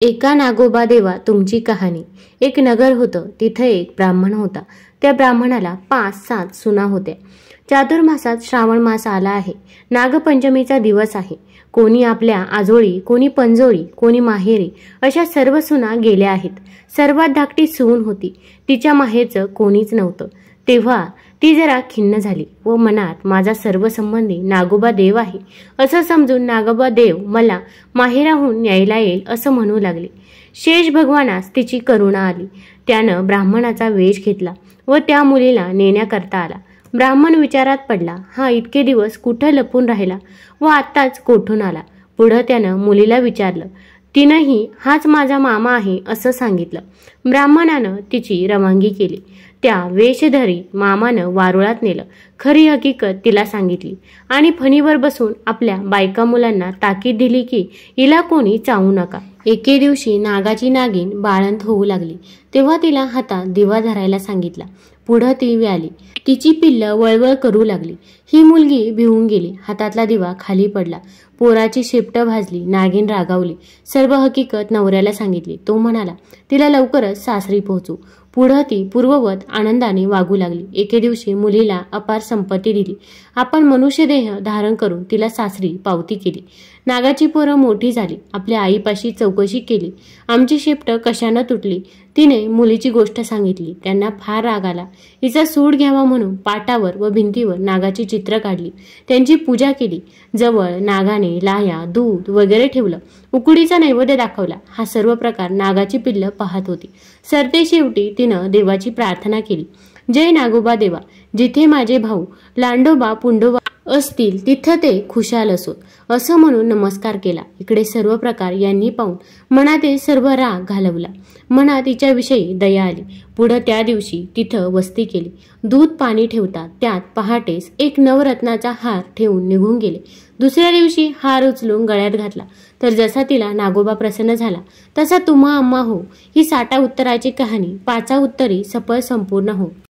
एका नागोबा देवा तुमची कहाणी। एक नगर होतं, तिथे एक ब्राह्मण होता। त्या ब्राह्मणाला 5-7 सुना होत्या। चातुर्मासात श्रावण मास आला आहे। नागपंचमीचा दिवस आहे। कोणी आपल्या आजोळी, कोणी पंजोळी, कोणी माहेरी, अशा सर्व सुना गेल्या आहेत। सर्वात धाकटी सून होती, तिच्या माहेरचं कोणीच नव्हतं। तेव्हा ती जरा खिन्न झाली व मनात माझा सर्व संबंधी नागोबा देव आहे असं समजून नागोबा देव मला माहेराहून न्यायला येईल असं म्हणू लागली। शेष भगवानास तिची करुणा आली। त्यानं ब्राह्मणाचा वेश घेतला व त्या मुलीला नेण्याकरता आला। ब्राह्मण विचारात पडला, हा इतके दिवस कुठं लपून राहिला व आत्ताच कोठून आला। पुढं त्यानं मुलीला विचारलं, तिनंही हाच माझा मामा आहे असं सांगितलं। ब्राह्मणानं तिची रवानगी केली। त्या वेशधारी मामानं वारुळात नेलं, खरी हकीकत तिला सांगितली आणि फणीवर बसून आपल्या बायका मुलांना ताकीद दिली की हिला कोणी चावू नका। एके दिवशी नागाची नागिन बाळंत होऊ लागली, तेव्हा तिला हातात दिवा धरायला सांगितला। पुढं ती आली, तिची पिल्लं वळवळ करू लागली। ही मुलगी भिवून गेली, हातातला दिवा खाली पडला। पोराची शेपटं भाजली। नागिन रागावली, सर्व हकीकत नवऱ्याला सांगितली। तो म्हणाला, तिला लवकरच सासरी पोहोचू। पुढं ती पूर्ववत आनंदाने वागू लागली। एके दिवशी मुलीला अपार संपत्ती दिली। आपण मनुष्यदेह धारण करून तिला सासरी पावती केली। नागाची पोरं मोठी झाली। आपल्या आईपाशी चौकशी केली, आमची शेपटं कशानं तुटली। तिने मुलीची गोष्ट सांगितली। त्यांना फार राग आला। हिचा सूड घ्यावा म्हणून पाटावर व भिंतीवर नागाची चित्र काढली, त्यांची पूजा केली। जवळ नागाने लाह्या, दूध वगैरे ठेवलं, उकडीचा नैवेद्य दाखवला। हा सर्व प्रकार नागाची पिल्लं पाहत होती। सरतेशेवटी तिनं देवाची प्रार्थना केली, जय नागोबा देवा, जिथे माझे भाऊ लांडोबा पुंडोबा असतील तिथं ते खुशाल असोत असं म्हणून नमस्कार केला। इकडे सर्व प्रकार यांनी पाहून मनातील सर्व राग घालवला। मनात तिच्याविषयी दया आली। पुढं त्या दिवशी तिथं वस्ती केली। दूध पाणी ठेवतात, त्यात पहाटेस एक नवरत्नाचा हार ठेवून निघून गेले। दुसऱ्या दिवशी हार उचलून गळ्यात घातला, तर जसा तिला नागोबा प्रसन्न झाला तसा तुम्हा आम्हा हो, ही 60 उत्तराची कहाणी 5 उत्तरी सफळ संपूर्ण हो।